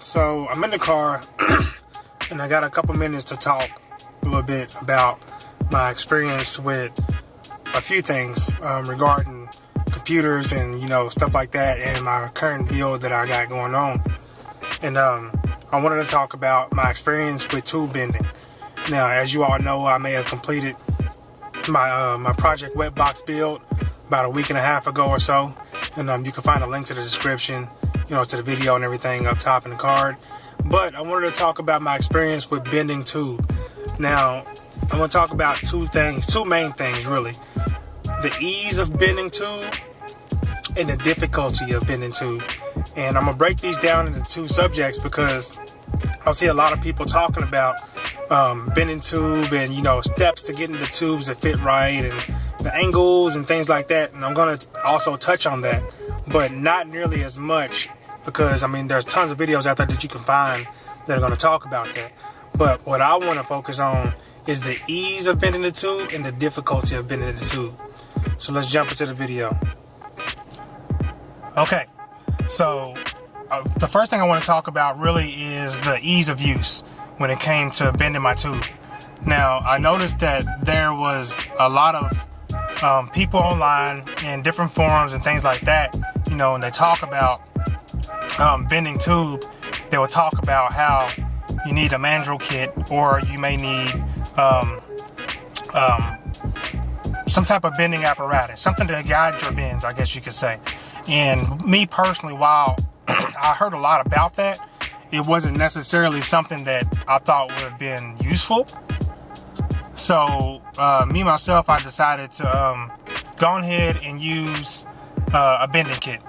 So I'm in the car and I got a couple minutes to talk a little bit about my experience with a few things regarding computers and stuff like that, and my current build that I got going on. And I wanted to talk about my experience with tube bending. Now, as you all know, I may have completed my Project WetBox build about a week and a half ago or so, and you can find a link to the description, to the video and everything up top in the card. But I wanted to talk about my experience with bending tube. Now, I'm going to talk about two main things really: the ease of bending tube and the difficulty of bending tube. And I'm going to break these down into two subjects because I'll see a lot of people talking about bending tube and steps to getting the tubes that fit right and the angles and things like that. And I'm going to also touch on that, but not nearly as much, because there's tons of videos out there that you can find that are going to talk about that. But what I want to focus on is the ease of bending the tube and the difficulty of bending the tube. So let's jump into the video. Okay, so the first thing I want to talk about really is the ease of use when it came to bending my tube. Now, I noticed that there was a lot of people online in different forums and things like that, and they talk about bending tube. They will talk about how you need a mandrel kit, or you may need some type of bending apparatus, something to guide your bends, I guess you could say. And me personally, while I heard a lot about that, it wasn't necessarily something that I thought would have been useful. So myself, I decided to go ahead and use a bending kit.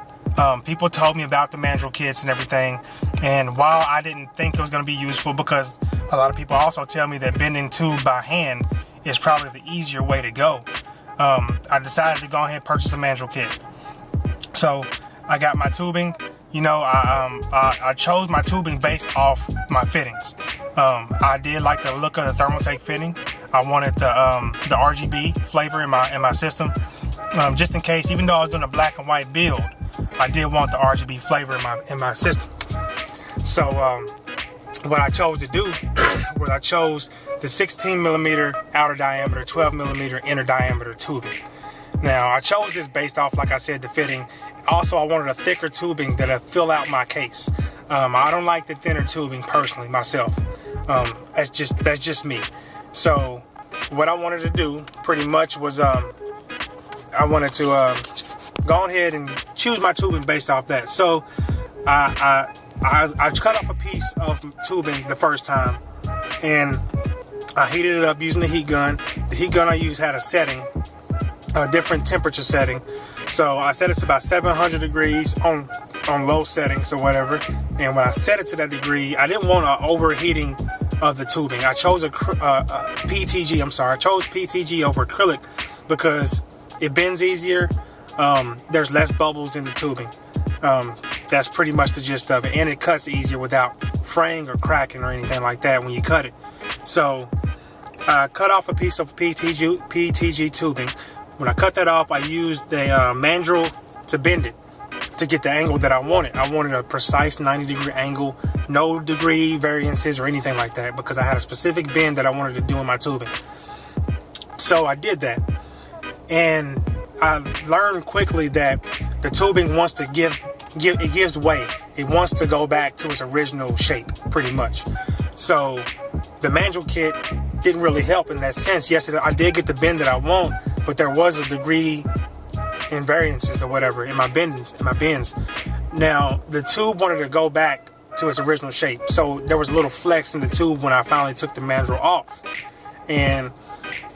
People told me about the mandrel kits and everything, and while I didn't think it was going to be useful, because a lot of people also tell me that bending tube by hand is probably the easier way to go, I decided to go ahead and purchase a mandrel kit. So I got my tubing. I chose my tubing based off my fittings. I did like the look of the thermaltake fitting. I wanted the RGB flavor in my system, just in case. Even though I was doing a black and white build, I did want the RGB flavor in my system. So what I chose to do was I chose the 16 millimeter outer diameter, 12 millimeter inner diameter tubing. Now, I chose this based off, like I said, the fitting. Also, I wanted a thicker tubing that'll fill out my case. I don't like the thinner tubing personally myself. That's just me. So what I wanted to do pretty much was I wanted to go ahead and choose my tubing based off that. So I cut off a piece of tubing the first time, and I heated it up using the heat gun. The heat gun I used had a setting, a different temperature setting. So I set it to about 700 degrees on low settings or whatever. And when I set it to that degree, I didn't want an overheating of the tubing. I chose PETG. I chose PETG over acrylic because it bends easier. There's less bubbles in the tubing. That's pretty much the gist of it. And it cuts easier without fraying or cracking or anything like that when you cut it. So I cut off a piece of PETG tubing. When I cut that off, I used the mandrel to bend it, to get the angle that I wanted. I wanted a precise 90-degree angle, no degree variances or anything like that, because I had a specific bend that I wanted to do in my tubing. So I did that, and I learned quickly that the tubing wants to it gives way. It wants to go back to its original shape, pretty much. So the mandrel kit didn't really help in that sense. Yes, I did get the bend that I want, but there was a degree in variances or whatever in my bends. Now, the tube wanted to go back to its original shape, so there was a little flex in the tube when I finally took the mandrel off, and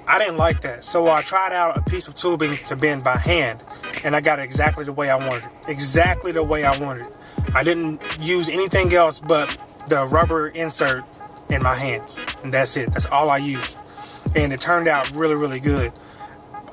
I didn't like that. So I tried out a piece of tubing to bend by hand, and I got it exactly the way I wanted it. Exactly the way I wanted it. I didn't use anything else but the rubber insert in my hands, and that's it. That's all I used, and it turned out really, really good.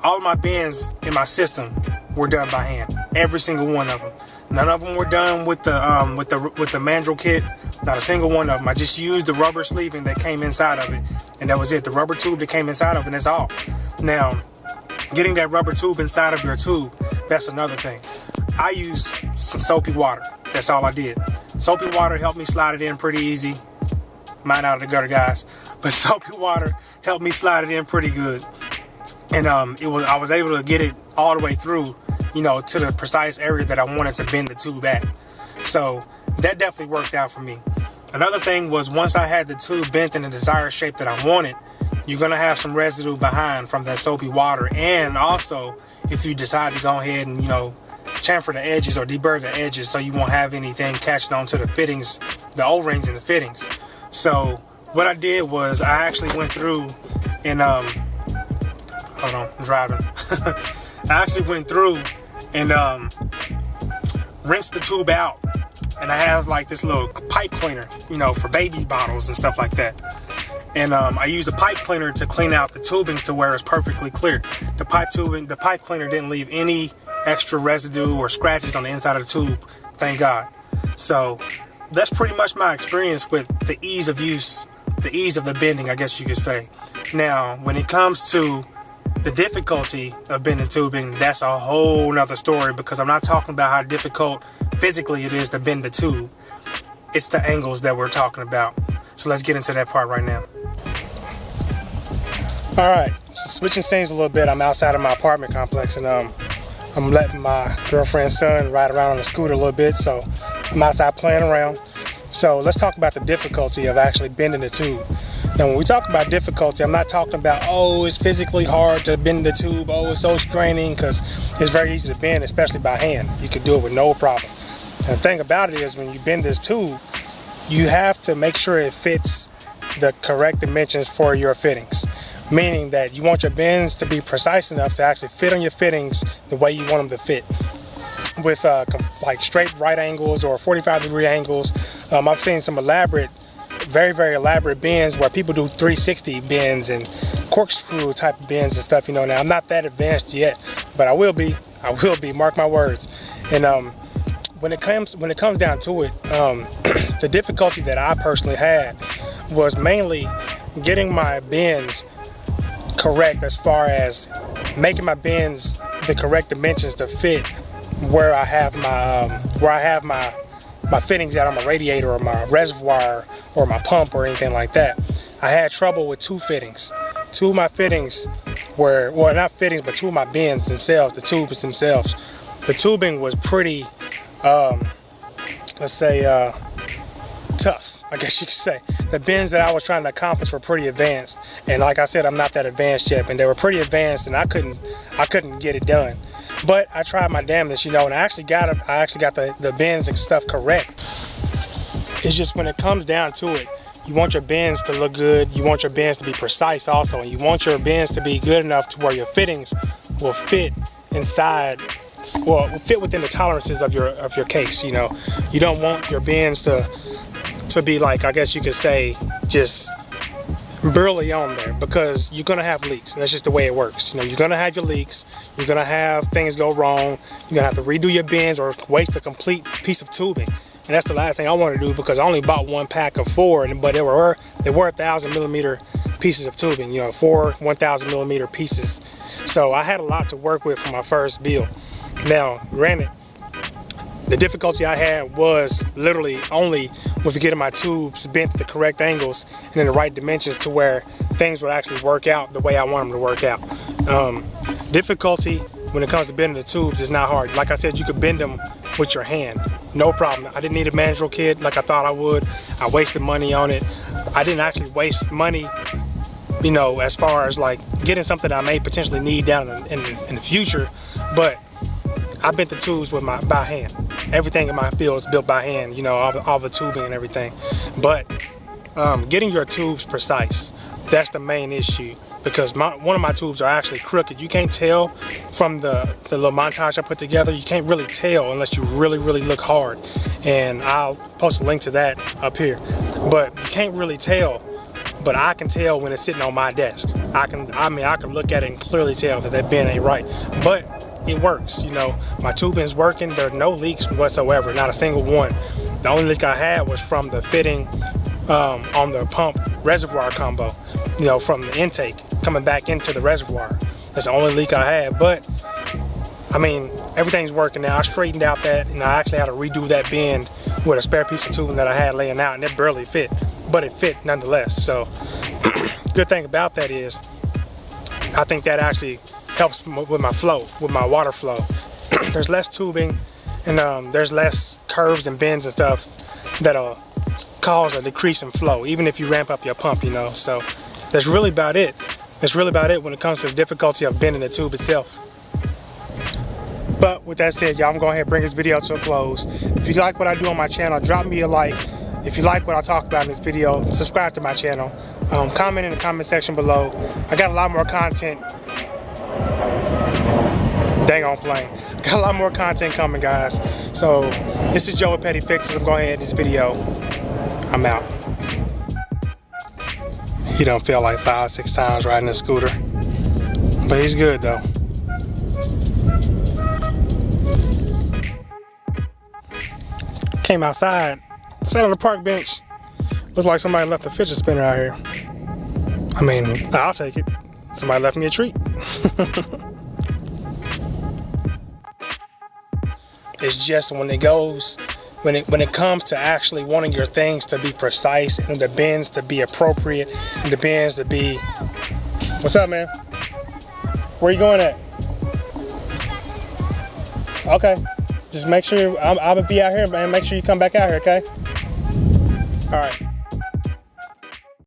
All of my bends in my system were done by hand. Every single one of them. None of them were done with the mandrel kit. Not a single one of them. I just used the rubber sleeving that came inside of it, and that was it. The rubber tube that came inside of it, and that's all. Now, getting that rubber tube inside of your tube, that's another thing. I used some soapy water. That's all I did. Soapy water helped me slide it in pretty easy. Mine out of the gutter, guys. But soapy water helped me slide it in pretty good. And I was able to get it all the way through, you know, to the precise area that I wanted to bend the tube at. So that definitely worked out for me. Another thing was, once I had the tube bent in the desired shape that I wanted, you're gonna have some residue behind from that soapy water. And also, if you decide to go ahead and, you know, chamfer the edges or deburr the edges, so you won't have anything catching on to the fittings, the O-rings and the fittings. So what I did was, I actually went through and hold on, I'm driving. I actually went through and rinsed the tube out, and I have like this little pipe cleaner, you know, for baby bottles and stuff like that. And I used a pipe cleaner to clean out the tubing to where it's perfectly clear. The pipe cleaner didn't leave any extra residue or scratches on the inside of the tube, thank God. So that's pretty much my experience with the ease of use, the ease of the bending, I guess you could say. Now, when it comes to the difficulty of bending tubing, that's a whole nother story, because I'm not talking about how difficult physically it is to bend the tube. It's the angles that we're talking about. So let's get into that part right now. All right, so switching scenes a little bit. I'm outside of my apartment complex, and I'm letting my girlfriend's son ride around on the scooter a little bit, so I'm outside playing around. So let's talk about the difficulty of actually bending the tube. Now, when we talk about difficulty, I'm not talking about, oh, it's physically hard to bend the tube, oh, it's so straining, because it's very easy to bend, especially by hand. You can do it with no problem. And the thing about it is, when you bend this tube, you have to make sure it fits the correct dimensions for your fittings. Meaning that you want your bends to be precise enough to actually fit on your fittings the way you want them to fit. With like straight right angles or 45-degree angles. I've seen some elaborate, very, very elaborate bends where people do 360 bends and corkscrew type of bends and stuff, you know. Now, I'm not that advanced yet, but I will be, mark my words. And when it comes down to it, the difficulty that I personally had was mainly getting my bends correct, as far as making my bends the correct dimensions to fit where I have my fittings out on my radiator or my reservoir or my pump or anything like that. I had trouble with two fittings. Two of my fittings were, well, not fittings, but two of my bends themselves, the tubes themselves. The tubing was pretty, let's say, tough, I guess you could say. The bends that I was trying to accomplish were pretty advanced, and like I said, I'm not that advanced yet, and they were pretty advanced, and I couldn't get it done. But I tried my damnedest, you know, and I actually got the bends and stuff correct. It's just when it comes down to it, you want your bends to look good, you want your bends to be precise also, and you want your bends to be good enough to where your fittings will fit inside, well, will fit within the tolerances of your case, you know. You don't want your bends to be like, I guess you could say, just barely on there, because you're gonna have leaks, and that's just the way it works. You know, you're gonna have your leaks, you're gonna have things go wrong, you're gonna have to redo your bends or waste a complete piece of tubing. And that's the last thing I want to do, because I only bought one pack of 4, but there were 1,000 millimeter pieces of tubing, you know, 4 1,000 millimeter pieces. So I had a lot to work with for my first build. Now, granted, the difficulty I had was literally only with getting my tubes bent at the correct angles and in the right dimensions to where things would actually work out the way I want them to work out. Difficulty when it comes to bending the tubes is not hard. Like I said, you could bend them with your hand, no problem. I didn't need a mandrel kit like I thought I would. I wasted money on it. I didn't actually waste money, you know, as far as like getting something that I may potentially need down in the future, but I bent the tubes with by hand. Everything in my build is built by hand, you know, all the tubing and everything. But getting your tubes precise, that's the main issue, because one of my tubes are actually crooked. You can't tell from the little montage I put together. You can't really tell unless you really, really look hard. And I'll post a link to that up here. But you can't really tell, but I can tell when it's sitting on my desk. I can look at it and clearly tell that bend ain't right. But it works, you know. My tubing's working. There are no leaks whatsoever, not a single one. The only leak I had was from the fitting on the pump reservoir combo, you know, from the intake coming back into the reservoir. That's the only leak I had. But I mean, everything's working now. I straightened out that, and I actually had to redo that bend with a spare piece of tubing that I had laying out, and it barely fit, but it fit nonetheless. So good thing about that is I think that actually helps with my flow, with my water flow. There's less tubing, and there's less curves and bends and stuff that'll cause a decrease in flow, even if you ramp up your pump, you know. So that's really about it. That's really about it when it comes to the difficulty of bending the tube itself. But with that said, y'all, I'm going to go ahead and bring this video to a close. If you like what I do on my channel, drop me a like. If you like what I talk about in this video, subscribe to my channel. Comment in the comment section below. I got a lot more content. Dang on plane. Got a lot more content coming, guys. So this is Joe with Petty Fixes. I'm going to end this video. I'm out. He done fell like 5-6 times riding a scooter. But he's good though. Came outside, sat on the park bench. Looks like somebody left a fidget spinner out here. I mean, I'll take it. Somebody left me a treat. It's just when it comes to actually wanting your things to be precise and the bends to be appropriate and the bends to be. What's up, man? Where you going at? Okay. Just make sure I'm gonna be out here, man. Make sure you come back out here, okay? All right.